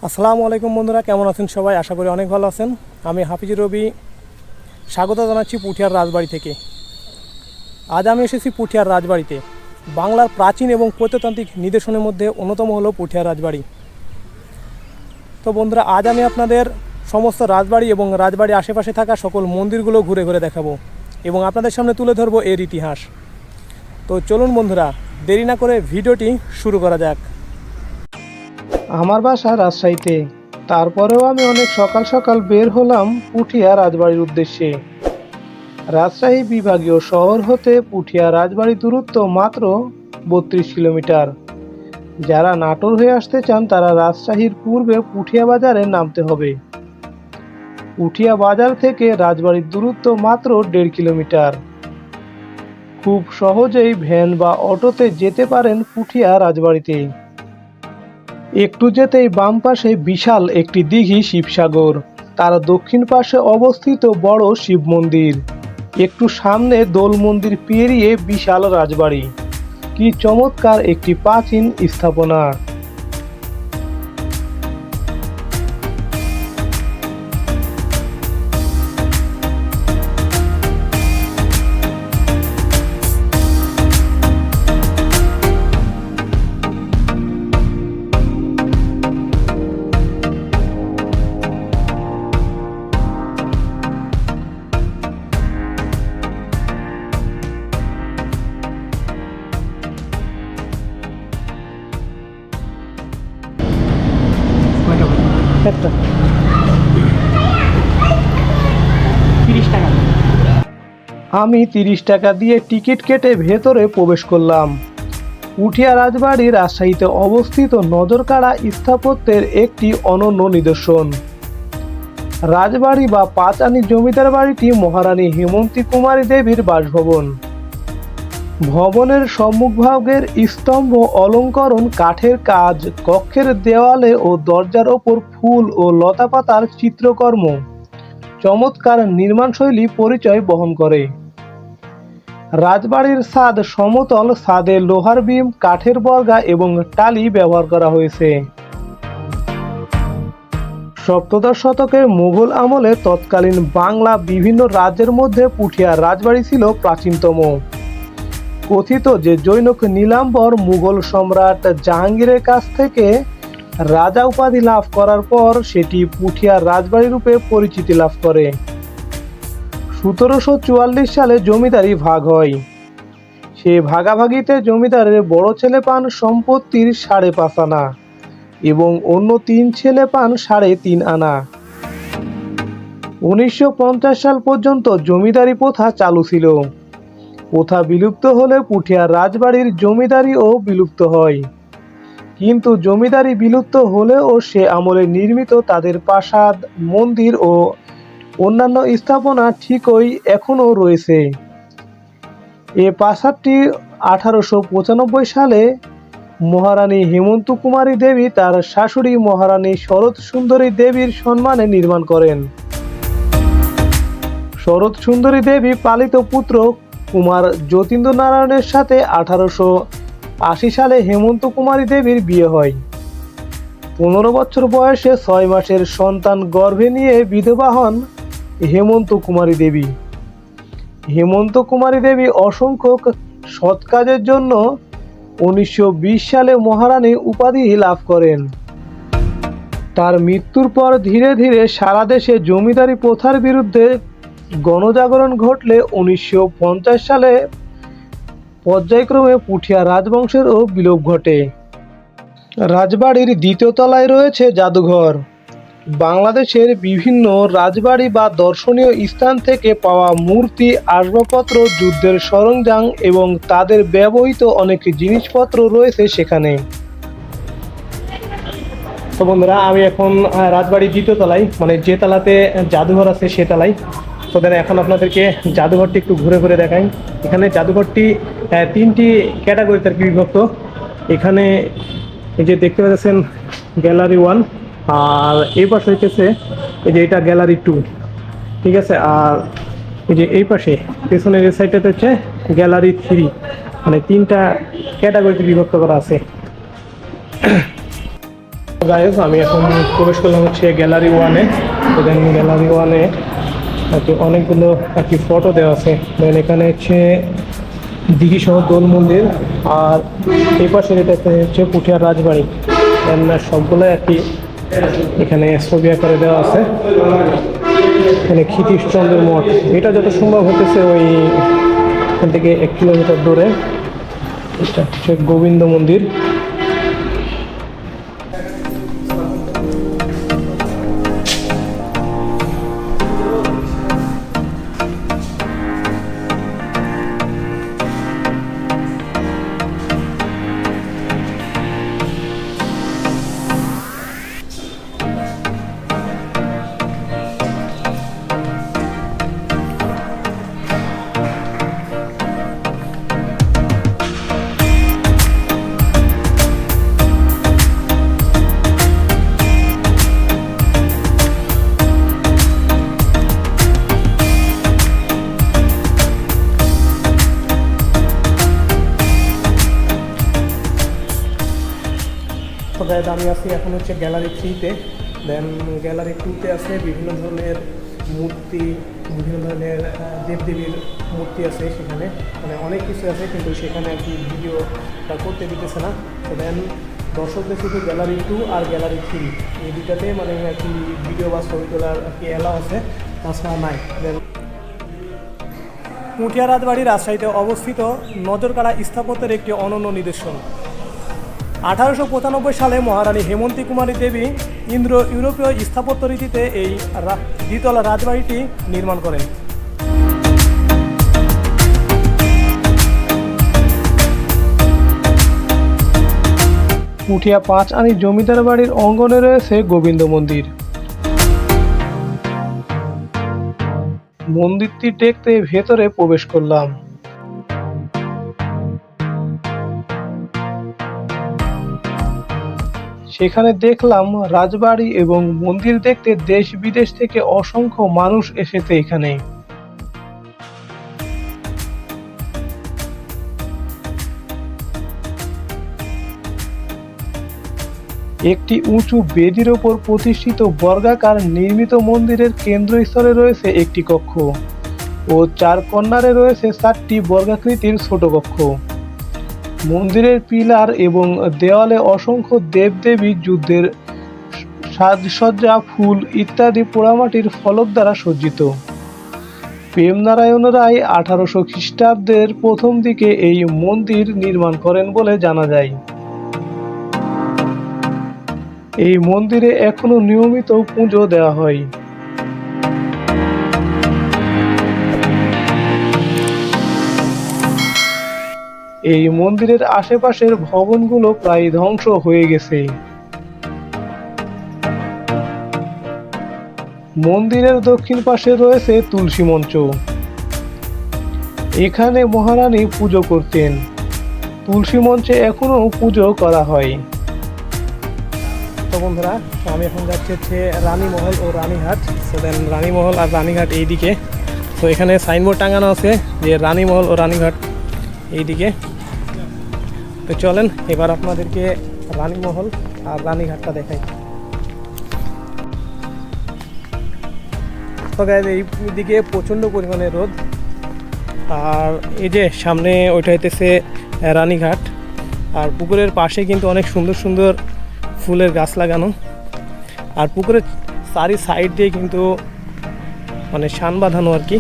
আসসালামু আলাইকুম বন্ধুরা, কেমন আছেন সবাই? আশা করি অনেক ভালো আছেন। আমি হাফিজুর রবি স্বাগত জানাচ্ছি পুঠিয়ার রাজবাড়ি থেকে। আজ আমি এসেছি পুঠিয়ার রাজবাড়িতে। বাংলার প্রাচীন এবং প্রত্নতান্ত্রিক নিদর্শনের মধ্যে অন্যতম হলো পুঠিয়ার রাজবাড়ি। তো বন্ধুরা, আজ আমি আপনাদের সমস্ত রাজবাড়ি এবং রাজবাড়ির আশেপাশে থাকা সকল মন্দিরগুলো ঘুরে ঘুরে দেখাবো এবং আপনাদের সামনে তুলে ধরবো এর ইতিহাস। তো চলুন বন্ধুরা, দেরি না করে ভিডিওটি শুরু করা যাক। আমার বাসা রাজশাহীতে, তারপরেও আমি অনেক সকাল সকাল বের হলাম পুঠিয়া রাজবাড়ির উদ্দেশ্যে। রাজশাহী বিভাগীয় শহর হতে পুঠিয়া রাজবাড়ির দূরত্ব মাত্র 32 কিলোমিটার। যারা নাটোর হয়ে আসতে চান তারা রাজশাহীর পূর্বে পুঠিয়া বাজারে নামতে হবে। পুঠিয়া বাজার থেকে রাজবাড়ির দূরত্ব মাত্র 1.5 কিলোমিটার। খুব সহজেই ভ্যান বা অটোতে যেতে পারেন পুঠিয়া রাজবাড়িতে। একটু যেতেই বাম পাশে বিশাল একটি দিঘি শিবসাগর, তার দক্ষিণ পাশে অবস্থিত বড় শিব মন্দির, একটু সামনে দোল মন্দির পেরিয়ে বিশাল রাজবাড়ি। কি চমৎকার একটি প্রাচীন স্থাপনা! একটা 30 টাকা। আমি 30 টাকা দিয়ে টিকিট কেটে ভেতরে প্রবেশ করলাম। পুঠিয়া রাজবাড়ি রাজশাহীতে অবস্থিত নজরকাড়া স্থাপত্যের একটি অনন্য নিদর্শন। রাজবাড়ি বা পাঁচানী জমিদার বাড়িটি মহারানী হেমন্তী কুমারী দেবীর বাসভবন। ভবনের সম্মুখভাগের স্তম্ভ অলঙ্করণ কাঠের কাজ, কক্ষের দেওয়ালে ও দরজার ওপর ফুল ও লতাপাতার চিত্রকর্ম চমৎকার নির্মাণশৈলী পরিচয় বহন করে। রাজবাড়ির ছাদ সমতল, ছাদে লোহার বিম, কাঠের বর্গা এবং টালি ব্যবহার করা হয়েছে। সপ্তদশ শতকে মুঘল আমলে তৎকালীন বাংলা বিভিন্ন রাজ্যের মধ্যে পুঠিয়া রাজবাড়ি ছিল প্রাচীনতম। কথিত যে জৈনক নীলাম্বর মুঘল সম্রাট জাহাঙ্গীরের কাছ থেকে রাজা উপাধি লাভ করার পর সেটি পুঠিয়া রাজবাড়ি রূপে পরিচিতি লাভ করে। 1744 সালে জমিদারি ভাগ হয়। সে ভাগাভাগিতে জমিদারের বড় ছেলে পান সম্পত্তির 5.5 আনা এবং অন্য 3 ছেলে পান 3.5 আনা। 1950 সাল পর্যন্ত জমিদারি প্রথা চালু ছিল। প্রথা বিলুপ্ত হলে পুঠিয়া রাজবাড়ির জমিদারিও বিলুপ্ত হয়। কিন্তু জমিদারি বিলুপ্ত হলেও সে আমলে নির্মিত তাদের প্রাসাদ, মন্দির ও অন্যান্য স্থাপনা ঠিকই এখনও রয়েছে। এ প্রাসাদটি 1895 সালে মহারানী হেমন্ত কুমারী দেবী তার শাশুড়ি মহারানী শরৎ সুন্দরী দেবীর সম্মানে নির্মাণ করেন। শরৎ সুন্দরী দেবী পালিত পুত্র কুমার যতীন্দ্র নারায়ণের সাথে 1880 সালে হেমন্ত কুমারী দেবীর বিয়ে হয়। 15 বছর বয়সে 6 মাসের সন্তান গর্ভে নিয়ে বিধবা হন হেমন্ত কুমারী দেবী। হেমন্ত কুমারী দেবী অসংখ্য সৎ কাজের জন্য 1920 সালে মহারানী উপাধি লাভ করেন। তার মৃত্যুর পর ধীরে ধীরে সারা দেশে জমিদারি প্রথার বিরুদ্ধে গণজাগরণ ঘটলে 1950 সালে পর্যায়ক্রমে পুঠিয়া রাজবংশেরও বিলোপ ঘটে। রাজবাড়ির দ্বিতীয় তলায় রয়েছে জাদুঘর। বাংলাদেশের বিভিন্ন রাজবাড়ি বা দর্শনীয় স্থান থেকে পাওয়া মূর্তি, আসবাবপত্র, যুদ্ধের সরঞ্জাম এবং তাদের ব্যবহৃত অনেক জিনিসপত্র রয়েছে সেখানে। তো বন্ধুরা, আমি এখন রাজবাড়ির দ্বিতীয় তলায়, মানে যে তলাতে জাদুঘর আছে সে তলায়। তো এখন আপনাদেরকে জাদুঘরটি একটু ঘুরে ঘুরে দেখাই। এখানে জাদুঘরটি 3টি ক্যাটাগরিতে আর কি বিভক্ত। এখানে এই যে দেখতে পাচ্ছেন গ্যালারি 1, আর এই পাশে হইতেছে এই যে এটা গ্যালারি 2, ঠিক আছে। আর এই যে এই পাশে পেছনের এই সাইডটাতে হচ্ছে গ্যালারি 3, মানে 3টা ক্যাটাগরিতে বিভক্ত করা আছে। গাইজ আমি এখন প্রবেশ করলাম হচ্ছে গ্যালারি ওয়ানে। তো দেন গ্যালারি ওয়ানে আর কি অনেকগুলো আর কি ফটো দেওয়া আছে। দেন এখানে হচ্ছে দিঘি সহ দোল মন্দির, আর এই পাশে এটা হচ্ছে পুঠিয়ার রাজবাড়ি। দেন সবগুলো আর কি এখানে ছবি আকারে দেওয়া আছে। এখানে ক্ষিতীশচন্দ্রের মঠ, এটা যত সম্ভব হতেছে ওই এখান থেকে 1 কিলোমিটার দূরে। এটা হচ্ছে গোবিন্দ মন্দির। তো গাইজ আমি আছি এখন হচ্ছে গ্যালারি 3-তে। দেন গ্যালারি 2-তে আছে বিভিন্ন ধরনের মূর্তি, বিভিন্ন ধরনের দেবদেবীর মূর্তি আছে সেখানে, মানে অনেক কিছু আছে, কিন্তু সেখানে আর কি ভিডিওটা করতে দিতেছে না। তো দেন দর্শকদের শুধু গ্যালারি 2 আর গ্যালারি 3 এই দুটাতে মানে আর কি ভিডিও বা ছবি তোলার আর কি এলাও আছে, তাছাড়া নাই। দেন পুঠিয়া রাজবাড়ি রাজশাহীতে অবস্থিত নজরকাড়া স্থাপত্যের একটি অনন্য নিদর্শন। 1895 সালে মহারানী হেমন্তী কুমারী দেবী ইউরোপীয় স্থাপত্য রীতিতে এই দ্বিতলা রাজবাড়িটি নির্মাণ করেন। পুঠিয়া 5 আনি জমিদার বাড়ির অঙ্গনে রয়েছে গোবিন্দ মন্দির। মন্দিরটি দেখতে ভেতরে প্রবেশ করলাম। সেখানে দেখলাম রাজবাড়ি এবং মন্দির দেখতে দেশ বিদেশ থেকে অসংখ্য মানুষ এসেছে এখানে। একটি উঁচু বেদির ওপর প্রতিষ্ঠিত বর্গাকার নির্মিত মন্দিরের কেন্দ্রস্থলে রয়েছে একটি কক্ষ ও 4 কর্নারে রয়েছে 4টি বর্গাকৃতির ছোট কক্ষ। মন্দিরের পিলার এবং দেওয়ালে অসংখ্য দেবদেবী, যুদ্ধের সাজসজ্জা, ফুল ইত্যাদি পোড়ামাটির ফলক দ্বারা সজ্জিত। প্রেমনারায়ণ রায় 1800 খ্রিস্টাব্দের প্রথম দিকে এই মন্দির নির্মাণ করেন বলে জানা যায়। এই মন্দিরে এখনো নিয়মিত পুজো দেওয়া হয়। এই মন্দিরের আশেপাশের ভবনগুলো প্রায় ধ্বংস হয়ে গেছে। মন্দিরের দক্ষিণ পাশে রয়েছে তুলসী মঞ্চ। এখানে মহারানী পুজো করতেন। তুলসী মঞ্চে এখনো পুজো করা হয়। তো বন্ধুরা, আমি এখন যাচ্ছি হচ্ছে রানীমহল ও রানীঘাট। তো দেন রানীমহল আর রানীঘাট এইদিকে। তো এখানে সাইনবোর্ড টাঙানো আছে যে রানীমহল ও রানীঘাট এইদিকে। তো চলেন এবার আপনাদেরকে রানীমহল আর রানীঘাটটা দেখাই। তো গাইজ এই দিকে প্রচণ্ড পরিমাণে রোদ, আর এই যে সামনে ওইটা হইতেছে রানীঘাট। আর পুকুরের পাশে কিন্তু অনেক সুন্দর সুন্দর ফুলের গাছ লাগানো, আর পুকুরের চারি সাইড দিয়ে কিন্তু মানে শান বাঁধানো আর কি।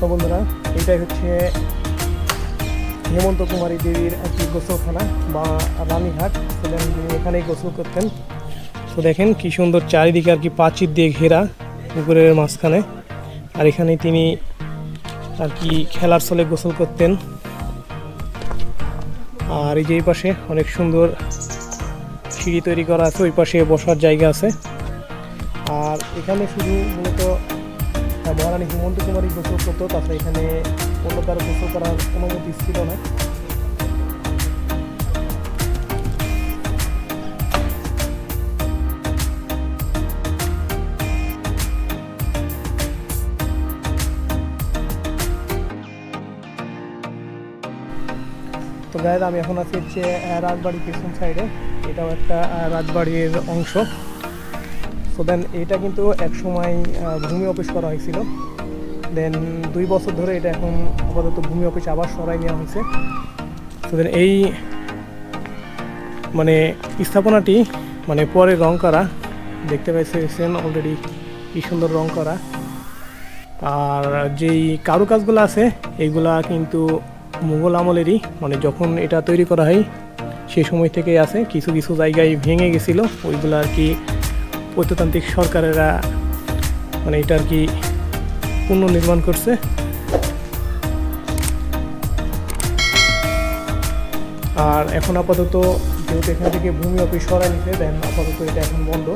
তো বন্ধুরা, এইটাই হচ্ছে হেমন্ত কুমারী দেবীর আর কি গোসলখানা বা রানীঘাট। ছিলেন তিনি এখানেই গোসল করতেন। তো দেখেন কি সুন্দর চারিদিকে আর কি প্রাচীর দিয়ে ঘেরা পুকুরের মাঝখানে, আর এখানেই তিনি আর কি খেলার ছলে গোসল করতেন। আর এই যে এই পাশে অনেক সুন্দর সিঁড়ি তৈরি করা আছে, ওই পাশে বসার জায়গা আছে। আর এখানে শুধু মূলত মহারানী হেমন্ত কুমারী গোসল করতো, তাছাড়া এখানে অন্য কারো গোসল করার অনুমতি ছিল না। গাইজ আমি এখন আছি হচ্ছে রাজবাড়ির পেছন সাইডে। এটাও একটা রাজবাড়ির অংশ। সো দেন এটা কিন্তু একসময় ভূমি অফিস করা হয়েছিল। দেন 2 বছর ধরে এটা এখন আপাতত ভূমি অফিস আবার সরাই নেওয়া হয়েছে। সো দেন এই মানে স্থাপনাটি মানে পরে রং করা, দেখতে পাইছেন অলরেডি কি সুন্দর রং করা। আর যেই কারুকাজগুলো আছে এইগুলা কিন্তু মুঘল আমলেরই, মানে যখন এটা তৈরি করা হয় সেই সময় থেকেই আছে। কিছু কিছু জায়গায় ভেঙে গেছিলো, ওইগুলো আর কি প্রত্নতান্ত্রিক সরকারেরা মানে এটা আর কি পুনর্নির্মাণ করছে। আর এখন আপাতত যেহেতু এখান থেকে ভূমি অফিস সরাই নিতে, দেন আপাতত এটা এখন বন্ধ।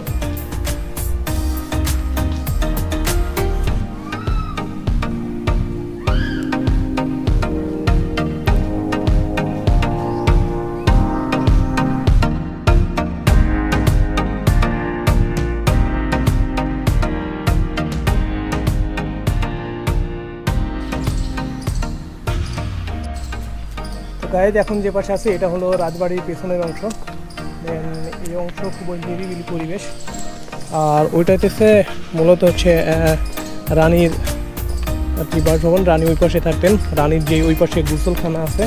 গাইজ এখন যে পাশে আছে এটা হলো রাজবাড়ির পেছনের অংশ। দেন এই অংশ খুবই নিরিবিলি পরিবেশ। আর ওইটাতে মূলত হচ্ছে রানীর আর কি বাসভবন। রানী ওই পাশে থাকতেন, রানীর যে ওই পাশে গোসলখানা আছে,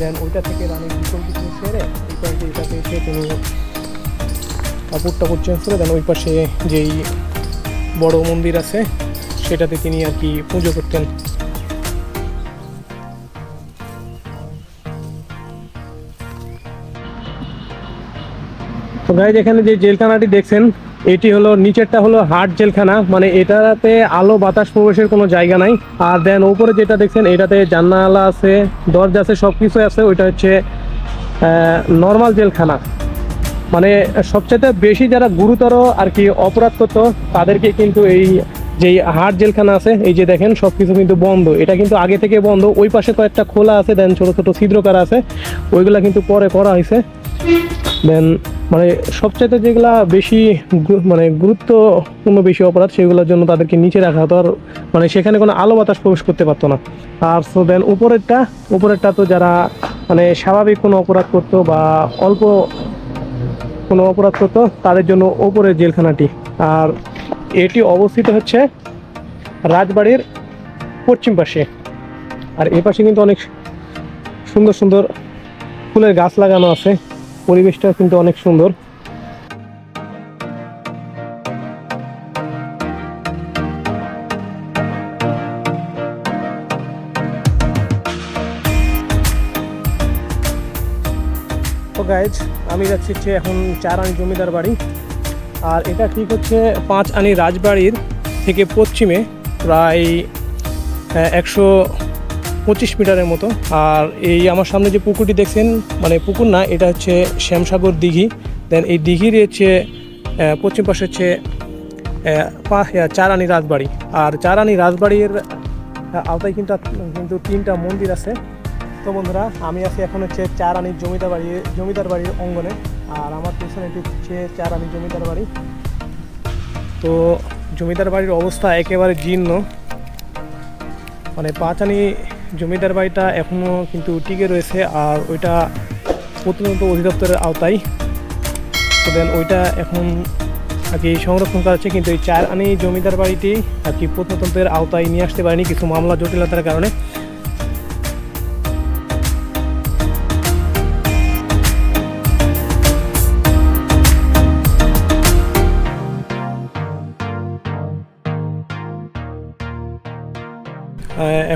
দেন ওইটা থেকে রানীর গোসল কিছু সেরে ওই পাশে এটাতে এসে তিনি কাপড় টাপড় চেঞ্জ করে দেন ওই পাশে যেই বড় মন্দির আছে সেটাতে তিনি আর কি পুজো করতেন। তো গাইজ এখানে যে জেলখানাটি দেখছেন এটি হলো নিচেরটা হলো হার্ড জেলখানা, মানে এটাতে আলো বাতাস প্রবেশের কোনো জায়গা নাই। আর দেন উপরে যেটা দেখছেন এটাতে জানালা আছে, দরজা আছে, সব কিছু আছে। ওইটা হচ্ছে নর্মাল জেলখানা। মানে সবচেয়ে বেশি যারা গুরুতর আর কি অপরাধ করতো তাদেরকে কিন্তু এই যে হার্ড জেলখানা আছে, এই যে দেখেন সব কিছু কিন্তু বন্ধ। এটা কিন্তু আগে থেকে বন্ধ। ওই পাশে কয়েকটা খোলা আছে, দেন ছোট ছোট ছিদ্রকার আছে, ওইগুলা কিন্তু পরে করা হয়েছে। দেন মানে সবচাইতে যেগুলা বেশি মানে গুরুত্বপূর্ণ বেশি অপরাধ সেগুলোর জন্য তাদেরকে নিচে রাখা হতো। আর মানে সেখানে কোনো আলো বাতাস প্রবেশ করতে পারতো না। আর সো দেন উপরেরটা তো যারা মানে স্বাভাবিক কোনো অপরাধ করতো বা অল্প কোনো অপরাধ করতো তাদের জন্য ওপরের জেলখানাটি। আর এটি অবস্থিত হচ্ছে রাজবাড়ির পশ্চিম পাশে। আর এ পাশে কিন্তু অনেক সুন্দর সুন্দর ফুলের গাছ লাগানো আছে, পরিবেশটা কিন্তু অনেক সুন্দর। তো গাইজ আমি যাচ্ছি হচ্ছে এখন 4 আনি জমিদার বাড়ি। আর এটা ঠিক হচ্ছে 5 আনি রাজবাড়ির থেকে পশ্চিমে প্রায় 125 মিটারের মতো। আর এই আমার সামনে যে পুকুরটি দেখছেন, মানে পুকুর না, এটা হচ্ছে শ্যামসাগর দিঘি। দেন এই দিঘির হচ্ছে পশ্চিম পাশে হচ্ছে 4 আনি রাজবাড়ি। আর 4 আনি রাজবাড়ির আওতায় কিন্তু 3টা মন্দির আছে। তো বন্ধুরা আমি আছি এখন হচ্ছে 4 আনি জমিদার বাড়ির অঙ্গনে। আর আমার পেছনে এটি হচ্ছে 4 আনি জমিদার বাড়ি। তো জমিদার বাড়ির অবস্থা একেবারে জীর্ণ, মানে 5 আনি জমিদার বাড়িটা এখনও কিন্তু টিকে রয়েছে। আর ওইটা প্রত্নতন্ত্র অধিদপ্তরের আওতায়। তো দেন ওইটা এখন আর কি সংরক্ষণ করা হচ্ছে, কিন্তু এই 4 আনি জমিদার বাড়িটি আর কি প্রত্নতন্ত্রের আওতায় নিয়ে আসতে পারেনি কিছু মামলা জটিলতার কারণে।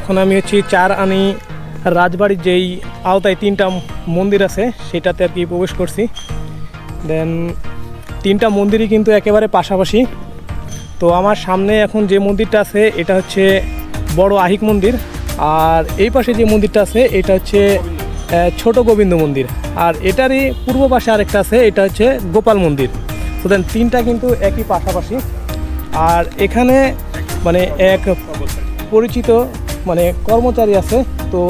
এখন আমি হচ্ছি 4 আনি রাজবাড়ির যেই আওতায় 3টা মন্দির আছে সেটাতে আর কি প্রবেশ করছি। দেন 3টা মন্দিরই কিন্তু একেবারে পাশাপাশি। তো আমার সামনে এখন যে মন্দিরটা আছে এটা হচ্ছে বড় আহিক মন্দির। আর এই পাশে যে মন্দিরটা আছে এটা হচ্ছে ছোট গোবিন্দ মন্দির। আর এটারই পূর্ব পাশে আরেকটা আছে, এটা হচ্ছে গোপাল মন্দির। তো দেন 3টা কিন্তু একই পাশাপাশি। আর এখানে মানে এক পরিচিত মানে কর্মচারী আছে, তো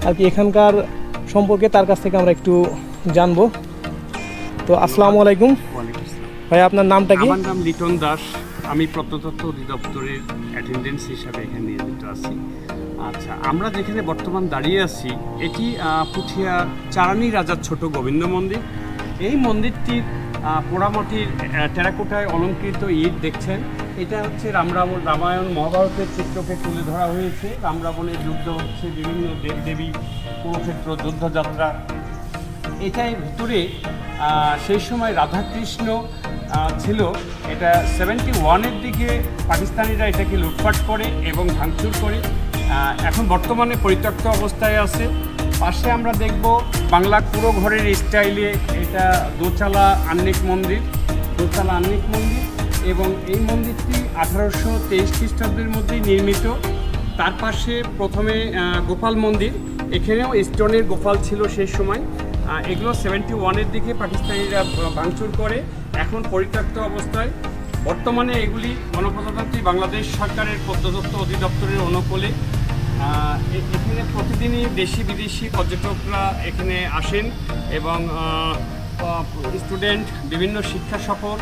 আর কি এখানকার সম্পর্কে তার কাছ থেকে আমরা একটু জানবো। তো আসসালামু আলাইকুম ভাই, আপনার নামটা কি? আমার নাম লিটন দাস। আমি প্রত্নতত্ত্ব অধিদপ্তরের অ্যাটেন্ডেন্স হিসাবে এখানে নিয়োজিত আছি। আচ্ছা, আমরা যেখানে বর্তমান দাঁড়িয়ে আছি এটি পুঠিয়ার চারানি রাজার ছোট গোবিন্দ মন্দির। এই মন্দিরটির পোড়ামাটির টেরাকোটায় অলঙ্কৃত ইট দেখছেন। এটা হচ্ছে রামায়ণ মহাভারতের চিত্রকে তুলে ধরা হয়েছে। রামরাবণের যুদ্ধ হচ্ছে, বিভিন্ন দেবদেবী, কুরুক্ষেত্র যুদ্ধযাত্রা। এটার ভিতরে সেই সময় রাধাকৃষ্ণ ছিল। এটা 71-এর দিকে পাকিস্তানিরা এটাকে লুটপাট করে এবং ভাঙচুর করে। এখন বর্তমানে পরিত্যক্ত অবস্থায় আছে। পাশে আমরা দেখব বাংলা কুড়ো ঘরের স্টাইলে এটা দোতলা আহ্নিক মন্দির এবং এই মন্দিরটি 1823 খ্রিস্টাব্দের মধ্যেই নির্মিত। তার পাশে প্রথমে গোপাল মন্দির, এখানেও স্টোনের গোপাল ছিল সেই সময়। এগুলো 71-এর দিকে পাকিস্তানিরা ভাঙচুর করে, এখন পরিত্যক্ত অবস্থায়। বর্তমানে এগুলি গণপ্রজাতন্ত্রী বাংলাদেশ সরকারের প্রত্নতত্ত্ব অধিদপ্তরের অনুকূলে। এখানে প্রতিদিনই দেশি বিদেশি পর্যটকরা এখানে আসেন এবং স্টুডেন্ট, বিভিন্ন শিক্ষা সফর।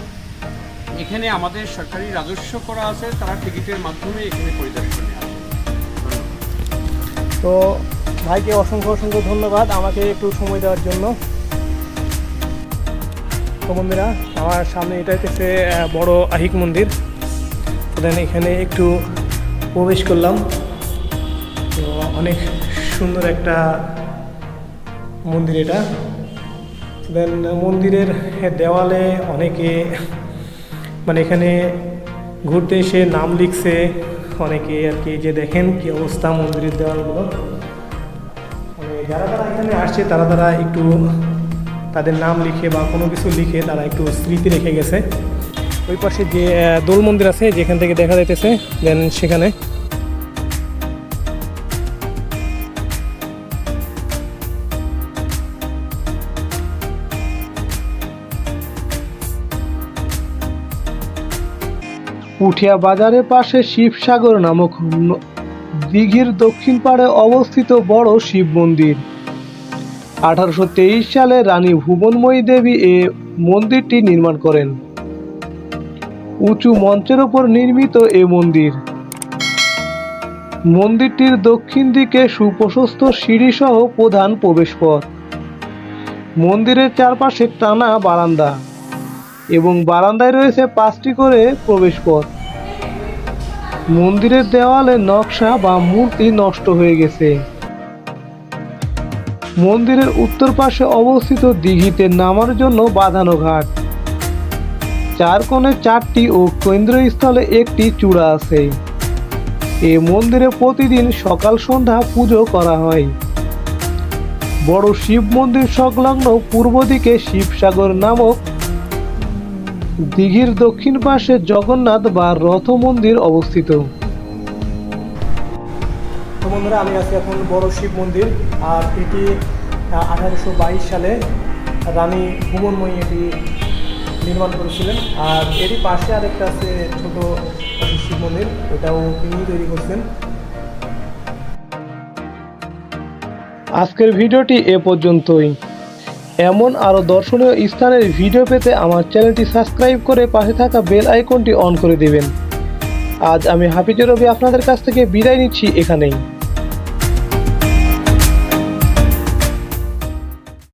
এখানে আমাদের সরকারি রাজস্ব করা আছে, তারা টিকিটের মাধ্যমে এখানে পরিদর্শনে আসে। তো ভাইকে অসংখ্য অসংখ্য ধন্যবাদ আমাকে একটু সময় দেওয়ার জন্য। তো বন্ধুরা, আমার সামনে এটা হচ্ছে বড় আহিক মন্দির। দেন এখানে একটু প্রবেশ করলাম। তো অনেক সুন্দর একটা মন্দির এটা। দেন মন্দিরের দেওয়ালে অনেকে মানে এখানে ঘুরতে এসে নাম লিখছে অনেকে আর কি। যে দেখেন কি অবস্থা মন্দিরের দেওয়ালগুলো। মানে যারা এখানে আসছে তারা একটু তাদের নাম লিখে বা কোনো কিছু লিখে তারা একটু স্মৃতি রেখে গেছে। ওই পাশে যে দোল মন্দির আছে যেখান থেকে দেখা যাইতেছে, দেন সেখানে পুঠিয়া বাজারের পাশে শিবসাগর নামক দিঘির দক্ষিণ পাড়ে অবস্থিত বড় শিব মন্দির। 1823 সালে রানী ভুবনময়ী দেবী এ মন্দিরটি নির্মাণ করেন। উঁচু মঞ্চের উপর নির্মিত এ মন্দির। মন্দিরটির দক্ষিণ দিকে সুপ্রশস্ত সিঁড়ি সহ প্রধান প্রবেশপথ। মন্দিরের চারপাশে টানা বারান্দা এবং বারান্দায় রয়েছে 5টি করে প্রবেশপথ। মন্দিরের দেওয়ালে নকশা বা মূর্তি নষ্ট হয়ে গেছে। মন্দিরের উত্তর পাশে অবস্থিত দিঘিতে নামার জন্য বাঁধানো ঘাট। 4 কোণে 4টি ও কেন্দ্রস্থলে একটি চূড়া আছে। এ মন্দিরে প্রতিদিন সকাল সন্ধ্যা পুজো করা হয়। বড় শিব মন্দির সংলগ্ন পূর্ব দিকে শিবসাগর নামক দিঘির দক্ষিণ পাশে জগন্নাথ বা রথ মন্দির অবস্থিত। তো বন্ধুরা, আমি আছি এখন বড় শিব মন্দির। আর এটি 1822 সালে রানী ভুবনময়ী এটি নির্মাণ করেছিলেন। আর এরই পাশে আরেকটা আছে ছোট শিব মন্দির, ওটাও তিনি তৈরি করছেন। আজকের ভিডিওটি এ পর্যন্তই। এমন আরও দর্শনীয় স্থানের ভিডিও পেতে আমার চ্যানেলটি সাবস্ক্রাইব করে পাশে থাকা বেল আইকনটি অন করে দেবেন। আজ আমি হাফিজুর রবি আপনাদের কাছ থেকে বিদায় নিচ্ছি এখানেই।